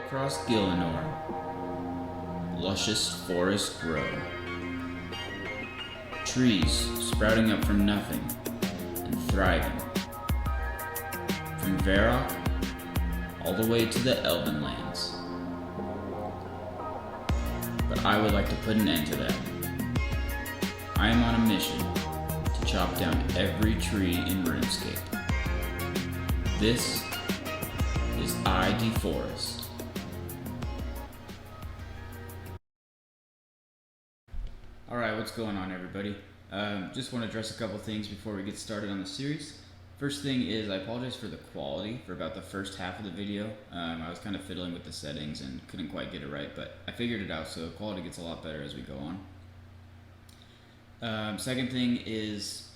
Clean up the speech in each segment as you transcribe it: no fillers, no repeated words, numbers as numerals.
across Gillinor, luscious forests grow. Trees sprouting up from nothing and thriving. From Varrock all the way to the Elven lands. But I would like to put an end to that. I am on a mission to chop down every tree in RuneScape. This is IDeforest. Alright, what's going on everybody? Just want to address a couple things before we get started on the series. First thing is I apologize for the quality for about the first half of the video. I was kind of fiddling with the settings and couldn't quite get it right, but I figured it out, so quality gets a lot better as we go on. Second thing is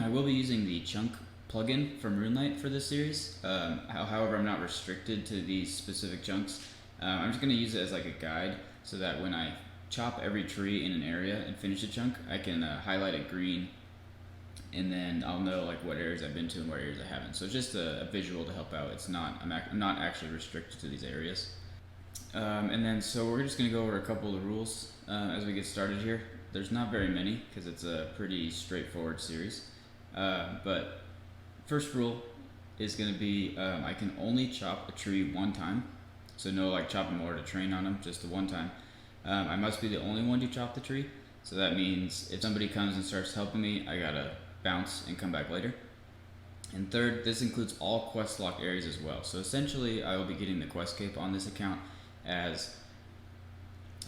I will be using the chunk plugin from RuneLite for this series. However, I'm not restricted to these specific chunks. I'm just going to use it as like a guide so that when I chop every tree in an area and finish a chunk, I can highlight it green, and then I'll know like what areas I've been to and what areas I haven't. So it's just a visual to help out. It's not, I'm not actually restricted to these areas. And then so we're just going to go over a couple of the rules as we get started here. There's not very many because it's a pretty straightforward series. But first rule is going to be I can only chop a tree one time. So no like chopping more to train on them, just the one time. I must be the only one to chop the tree. So that means if somebody comes and starts helping me, I gotta bounce and come back later. And third, this includes all quest lock areas as well. So essentially I will be getting the questcape on this account as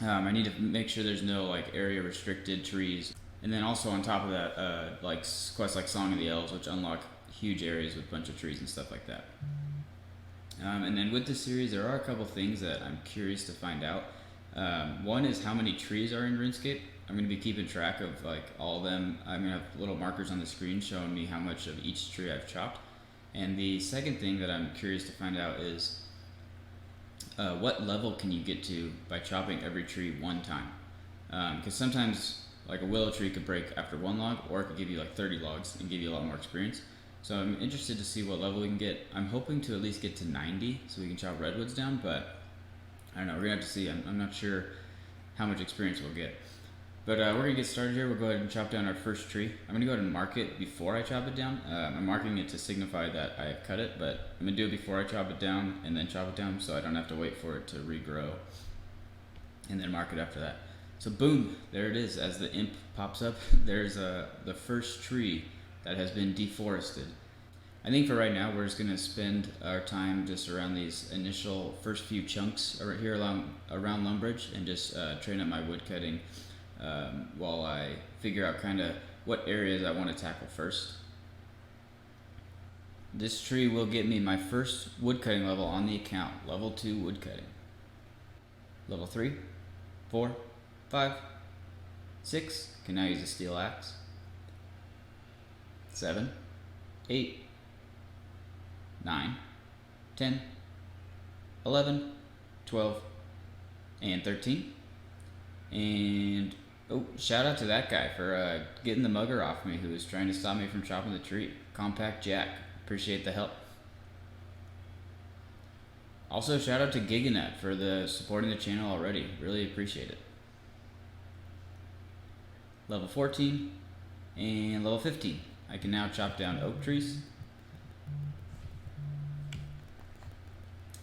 I need to make sure there's no like area restricted trees. And then also on top of that, like quests like Song of the Elves, which unlock huge areas with a bunch of trees and stuff like that. And then with this series, there are a couple things that I'm curious to find out. One is how many trees are in RuneScape. I'm going to be keeping track of like all of them. I'm going to have little markers on the screen showing me how much of each tree I've chopped. And the second thing that I'm curious to find out is what level can you get to by chopping every tree one time? Because sometimes like a willow tree could break after one log, or it could give you like 30 logs and give you a lot more experience. So I'm interested to see what level we can get. I'm hoping to at least get to 90 so we can chop redwoods down, but I don't know, we're gonna have to see. I'm not sure how much experience we'll get. But we're gonna get started here. We'll go ahead and chop down our first tree. I'm gonna go ahead and mark it before I chop it down. I'm marking it to signify that I have cut it, but I'm gonna do it before I chop it down and then chop it down so I don't have to wait for it to regrow and then mark it after that. So boom, there it is. As the imp pops up, there's the first tree that has been deforested. I think for right now, we're just gonna spend our time just around these initial first few chunks right here around Lumbridge and just train up my woodcutting while I figure out kind of what areas I want to tackle first. This tree will get me my first woodcutting level on the account, level 2 woodcutting. Level 3, 4, 5, 6, can now use a steel axe. 7, 8, 9, 10, 11, 12, and 13. And oh, shout out to that guy for getting the mugger off me who was trying to stop me from chopping the tree. Compact Jack, appreciate the help. Also shout out to Giganet for supporting the channel already, really appreciate it. Level 14 and level 15. I can now chop down oak trees.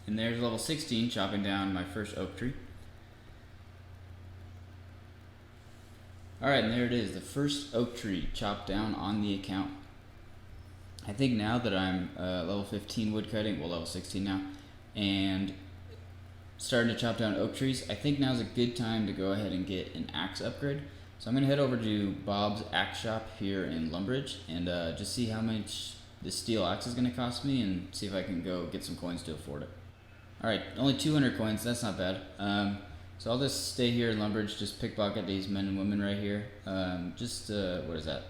And there's level 16, chopping down my first oak tree. Alright, and there it is, the first oak tree chopped down on the account. I think now that I'm level 15 woodcutting, well level 16 now, and starting to chop down oak trees, I think now's a good time to go ahead and get an axe upgrade. So I'm going to head over to Bob's Axe Shop here in Lumbridge and just see how much the steel axe is going to cost me and see if I can go get some coins to afford it. Alright, only 200 coins, that's not bad. So I'll just stay here in Lumbridge, just pickpocket these men and women right here. What is that?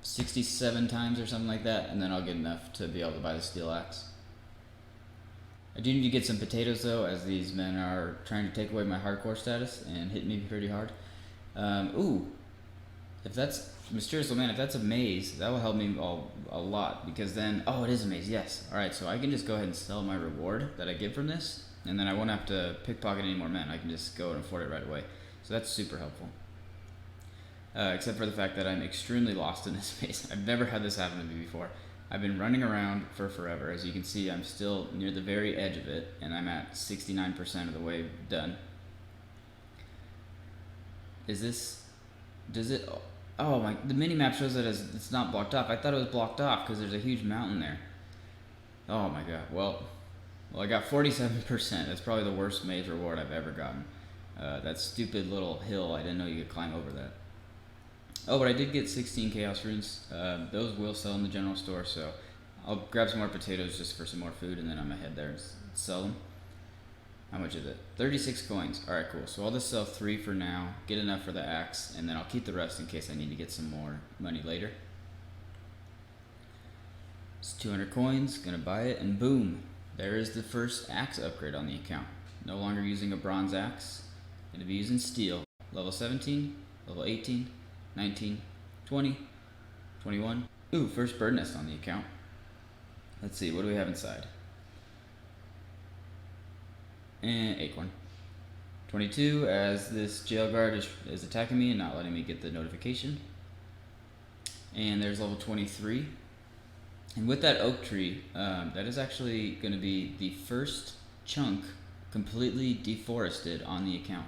67 times or something like that, and then I'll get enough to be able to buy the steel axe. I do need to get some potatoes though, as these men are trying to take away my hardcore status and hit me pretty hard. Ooh, if that's Mysterious Old Man, if that's a maze, that will help me a lot, because then, oh, it is a maze, yes. Alright, so I can just go ahead and sell my reward that I get from this, and then I won't have to pickpocket any more men. I can just go and afford it right away. So that's super helpful. Except for the fact that I'm extremely lost in this space. I've never had this happen to me before. I've been running around for forever. As you can see, I'm still near the very edge of it, and I'm at 69% of the way done. Does it, oh my, the mini-map shows that it's not blocked off. I thought it was blocked off because there's a huge mountain there. Oh my god, well I got 47%. That's probably the worst maze reward I've ever gotten. That stupid little hill, I didn't know you could climb over that. Oh, but I did get 16 chaos runes. Those will sell in the general store, so I'll grab some more potatoes just for some more food, and then I'm gonna head there and sell them. How much is it? 36 coins. Alright, cool. So I'll just sell 3 for now, get enough for the axe, and then I'll keep the rest in case I need to get some more money later. It's 200 coins, gonna buy it, and boom! There is the first axe upgrade on the account. No longer using a bronze axe, gonna be using steel. Level 17, level 18, 19, 20, 21. Ooh, first bird nest on the account. Let's see, what do we have inside? And acorn. 22, as this jail guard is attacking me and not letting me get the notification. And there's level 23. And with that oak tree, that is actually going to be the first chunk completely deforested on the account.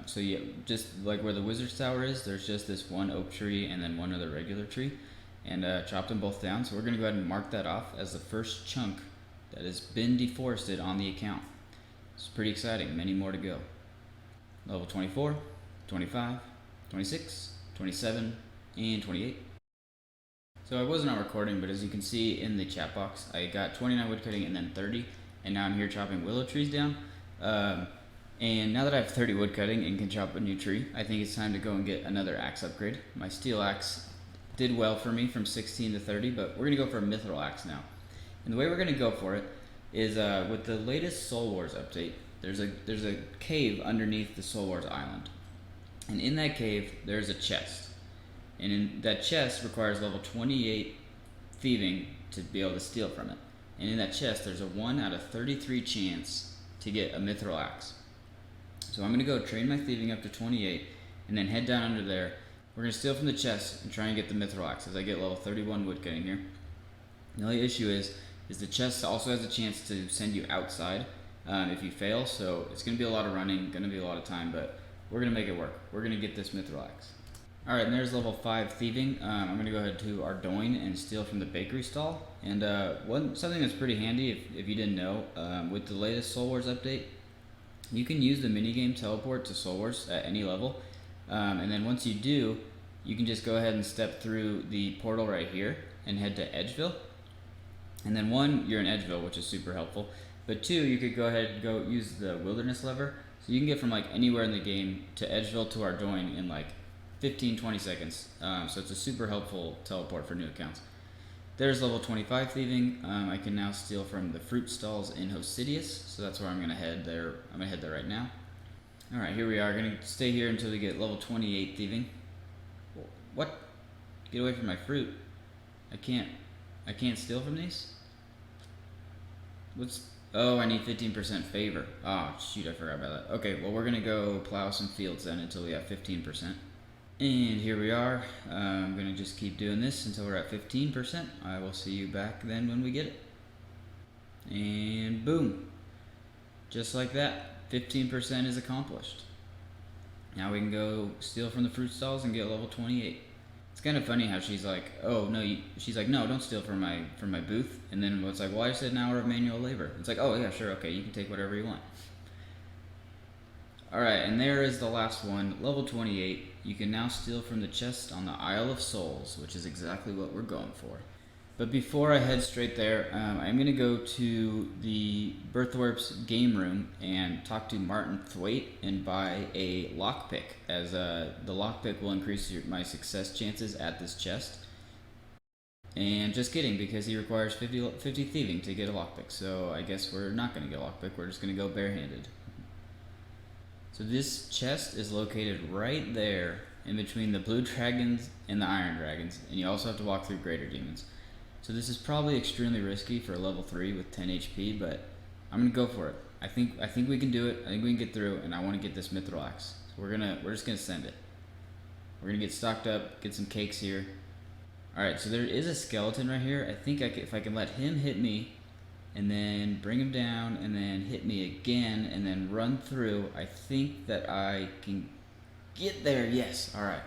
So yeah, just like where the wizard's tower is, there's just this one oak tree and then one other regular tree, and chopped them both down. So we're going to go ahead and mark that off as the first chunk that has been deforested on the account. It's pretty exciting, many more to go. Level 24, 25, 26, 27, and 28. So I was not recording, but as you can see in the chat box, I got 29 woodcutting and then 30, and now I'm here chopping willow trees down. And now that I have 30 woodcutting and can chop a new tree, I think it's time to go and get another axe upgrade. My steel axe did well for me from 16 to 30, but we're going to go for a mithril axe now. And the way we're going to go for it is with the latest Soul Wars update, there's a cave underneath the Soul Wars island. And in that cave, there's a chest. And in that chest requires level 28 thieving to be able to steal from it. And in that chest, there's a 1 out of 33 chance to get a mithril axe. So I'm going to go train my thieving up to 28 and then head down under there. We're going to steal from the chest and try and get the mithril axe as I get level 31 woodcutting here. The only issue is the chest also has a chance to send you outside if you fail, so it's going to be a lot of running, going to be a lot of time, but we're going to make it work. We're going to get this mithril axe. Alright, and there's level 5 thieving. I'm going to go ahead to Ardoin and steal from the bakery stall. And something that's pretty handy, if you didn't know, with the latest Soul Wars update, you can use the minigame teleport to Soul Wars at any level. And then once you do, you can just go ahead and step through the portal right here and head to Edgeville. And then 1, you're in Edgeville, which is super helpful. But 2, you could go ahead and go use the wilderness lever. So you can get from like anywhere in the game to Edgeville to Ardoin in like 15-20 seconds. So it's a super helpful teleport for new accounts. There's level 25 thieving. I can now steal from the fruit stalls in Hosidius, so that's where I'm gonna head there. I'm gonna head there right now. Alright, here we are. Gonna stay here until we get level 28 thieving. What? Get away from my fruit. I can't steal from these? Oh, I need 15% favor. Oh, shoot, I forgot about that. Okay, well, we're gonna go plow some fields then until we have 15%. And here we are. I'm gonna just keep doing this until we're at 15%. I will see you back then when we get it. And boom. Just like that, 15% is accomplished. Now we can go steal from the fruit stalls and get level 28. It's kind of funny how she's like, oh no, she's like, no, don't steal from my booth. And then it's like, well, I just said an hour of manual labor. It's like, oh yeah, sure, okay, you can take whatever you want. Alright, and there is the last one, level 28. You can now steal from the chest on the Isle of Souls, which is exactly what we're going for. But before I head straight there, I'm going to go to the Birthwarp's game room and talk to Martin Thwaite and buy a lockpick, as the lockpick will increase my success chances at this chest. And just kidding, because he requires 50 thieving to get a lockpick, so I guess we're not going to get a lockpick, we're just going to go barehanded. So this chest is located right there in between the blue dragons and the iron dragons, and you also have to walk through greater demons. So this is probably extremely risky for a level 3 with 10 HP, but I'm going to go for it. I think we can do it. I think we can get through, and I want to get this mithril axe. So we're just gonna send it. We're gonna get stocked up, get some cakes here. All right, so there is a skeleton right here. I think if I can let him hit me, and then bring him down, and then hit me again, and then run through, I think that I can get there. Yes. All right.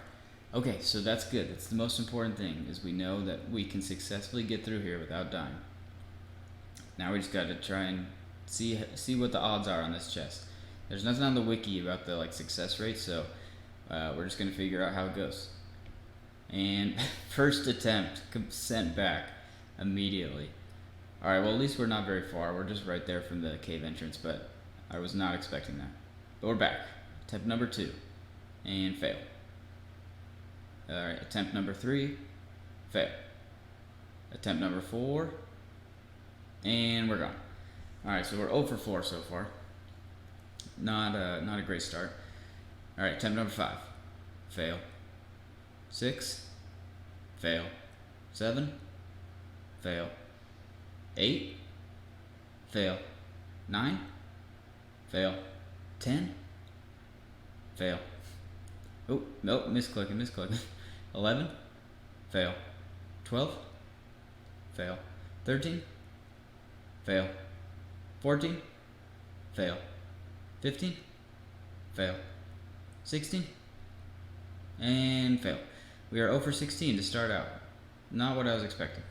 Okay, so that's good. That's the most important thing, is we know that we can successfully get through here without dying. Now we just got to try and see what the odds are on this chest. There's nothing on the wiki about the success rate, so we're just gonna figure out how it goes. And first attempt sent back immediately. All right, well at least we're not very far. We're just right there from the cave entrance, but I was not expecting that. But we're back. Attempt number 2, and fail. All right, attempt number 3, fail. Attempt number 4, and we're gone. All right, so we're 0 for 4 so far. Not a great start. All right, attempt number 5, fail. 6, fail. 7, fail. 8, fail. 9, fail. 10, fail. Oh, nope, misclicking. 11, fail. 12, fail. 13, fail. 14, fail. 15, fail. 16, and fail. We are 0 for 16 to start out. Not what I was expecting.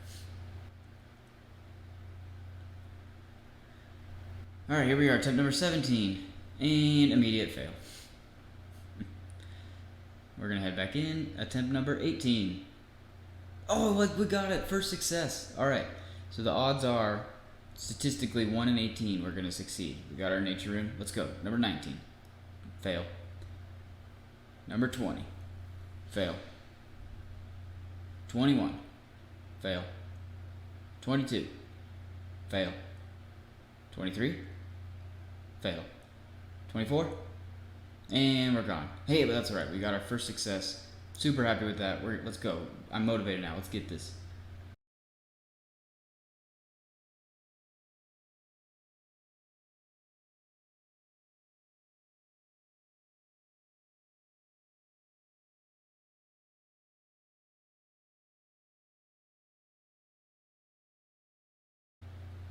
Alright, here we are, attempt number 17, and immediate fail. We're gonna head back in, attempt number 18. Oh, we got it, first success. Alright, so the odds are, statistically 1 in 18 we're gonna succeed. We got our nature rune, let's go. Number 19, fail. Number 20, fail. 21, fail. 22, fail. 23, fail. 24, and we're gone. Hey, but that's alright. We got our first success. Super happy with that. Let's go. I'm motivated now. Let's get this.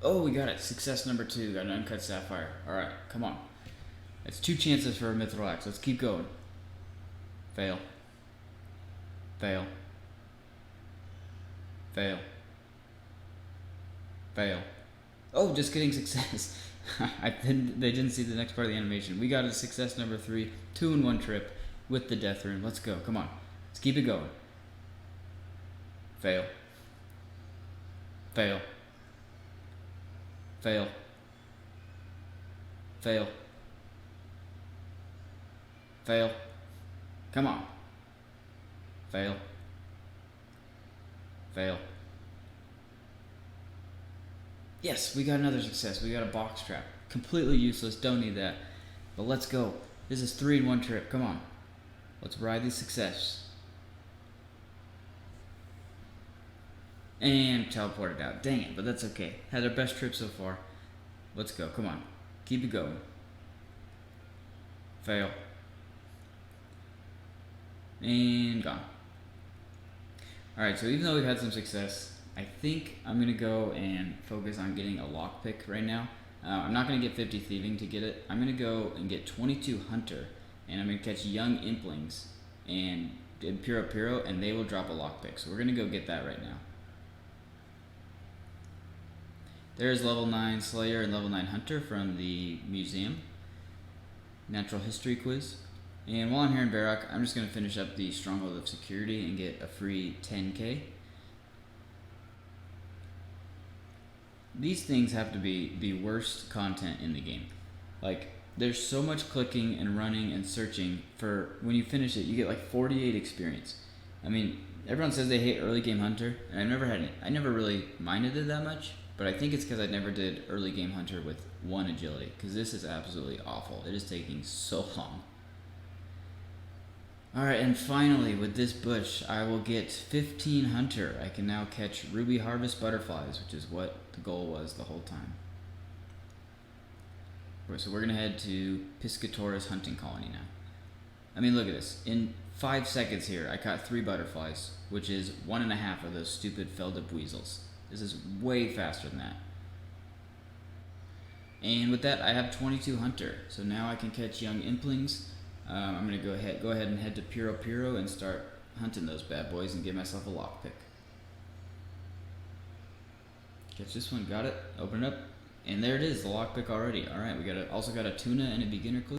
Oh, we got it. Success number 2. Got an uncut sapphire. Alright, come on. That's 2 chances for a mithril axe. Let's keep going. Fail. Fail. Fail. Fail. Oh, just kidding, success. They didn't see the next part of the animation. We got a success number 3, 2 in 1 trip with the death rune. Let's go. Come on. Let's keep it going. Fail. Fail. Fail. Fail. Fail. Come on. Fail. Fail. Yes, we got another success. We got a box trap. Completely useless. Don't need that. But let's go. This is 3 in 1 trip. Come on. Let's ride the success. And teleported out. Dang it, but that's okay. Had our best trip so far. Let's go. Come on. Keep it going. Fail. And gone. Alright, so even though we've had some success, I think I'm going to go and focus on getting a lockpick right now. I'm not going to get 50 thieving to get it. I'm going to go and get 22 hunter, and I'm going to catch young implings and Piro, and they will drop a lockpick. So we're going to go get that right now. There's level 9 Slayer and level 9 Hunter from the museum. Natural history quiz. And while I'm here in Barak, I'm just going to finish up the Stronghold of Security and get a free 10k. These things have to be the worst content in the game. Like, there's so much clicking and running and searching for, when you finish it, you get like 48 experience. I mean, everyone says they hate early game Hunter, and I never really minded it that much. But I think it's because I never did early game Hunter with 1 agility, because this is absolutely awful. It is taking so long. Alright, and finally, with this bush, I will get 15 Hunter. I can now catch Ruby Harvest Butterflies, which is what the goal was the whole time. So we're gonna head to Piscatoris hunting colony now. I mean, look at this. In 5 seconds here, I caught 3 butterflies, which is 1.5 of those stupid felled-up weasels. This is way faster than that. And with that, I have 22 hunter. So now I can catch young implings. I'm gonna go ahead and head to Piro and start hunting those bad boys and get myself a lockpick. Catch this one, got it, open it up, and there it is, the lockpick already. Alright, we also got a tuna and a beginner clue.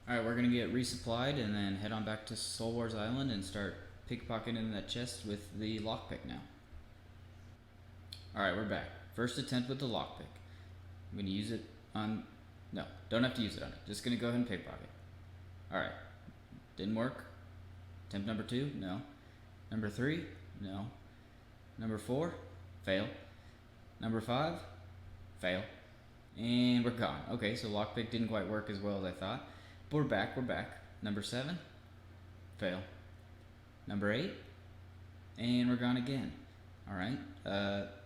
Alright, we're gonna get resupplied and then head on back to Soul Wars Island and start pickpocketing that chest with the lockpick now. Alright, we're back. First attempt with the lockpick. I'm gonna use it on, no, don't have to use it on it. Just gonna go ahead and pickpocket. Alright, didn't work. Attempt number 2, no. Number 3, no. Number 4, fail. Number 5, fail. And we're gone. Okay, so lockpick didn't quite work as well as I thought. But we're back. Number 7, fail. Number 8, and we're gone again. Alright,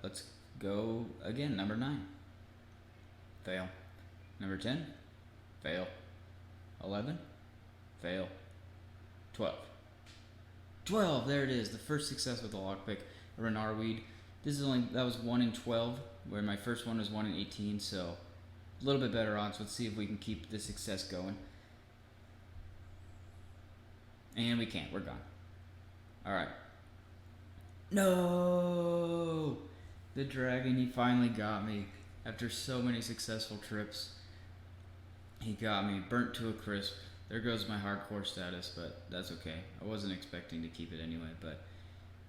let's go again. Number 9, fail. Number 10, fail. 11, fail. 12, there it is, the first success with the lockpick, a Renar weed. That was 1 in 12, where my first one was 1 in 18, so a little bit better odds. Let's see if we can keep the success going. And we can't, we're gone. Alright. No! The dragon, he finally got me. After so many successful trips, he got me, burnt to a crisp. There goes my hardcore status, but that's okay. I wasn't expecting to keep it anyway, but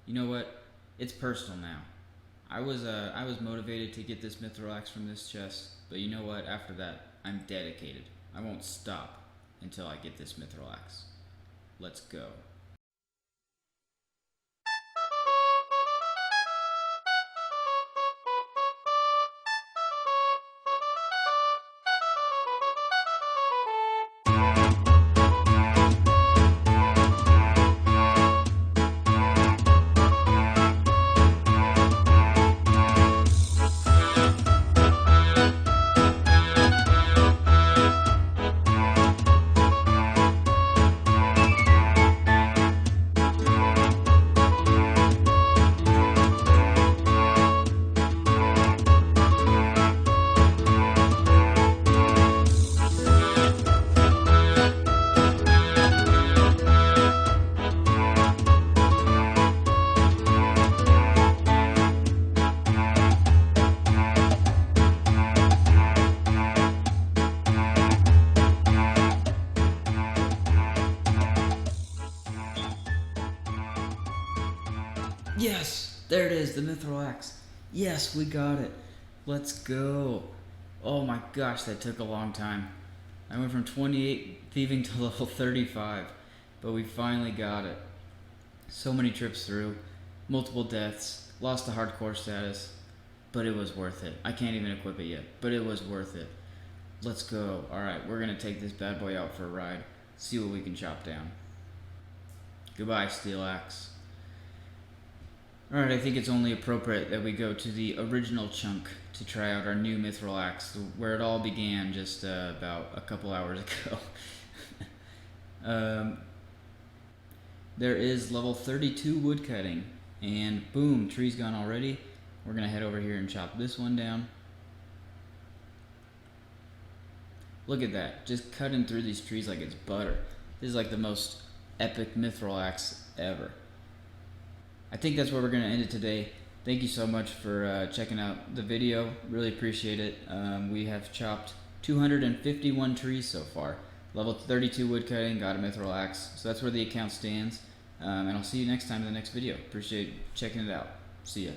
you know what? It's personal now. I was motivated to get this mithril axe from this chest, but you know what? After that, I'm dedicated. I won't stop until I get this mithril axe. Let's go. Yes, there it is, the mithril axe. Yes, we got it. Let's go. Oh my gosh, that took a long time. I went from 28 thieving to level 35, but we finally got it. So many trips through, multiple deaths, lost the hardcore status, but it was worth it. I can't even equip it yet, but it was worth it. Let's go. Alright, we're gonna take this bad boy out for a ride, see what we can chop down. Goodbye, steel axe. Alright, I think it's only appropriate that we go to the original chunk to try out our new mithril axe, where it all began just about a couple hours ago. There is level 32 woodcutting, and boom, tree's gone already. We're gonna head over here and chop this one down. Look at that, just cutting through these trees like it's butter. This is like the most epic mithril axe ever. I think that's where we're going to end it today. Thank you so much for checking out the video. Really appreciate it. We have chopped 251 trees so far. Level 32 woodcutting, got a mithril axe. So that's where the account stands. And I'll see you next time in the next video. Appreciate checking it out. See ya.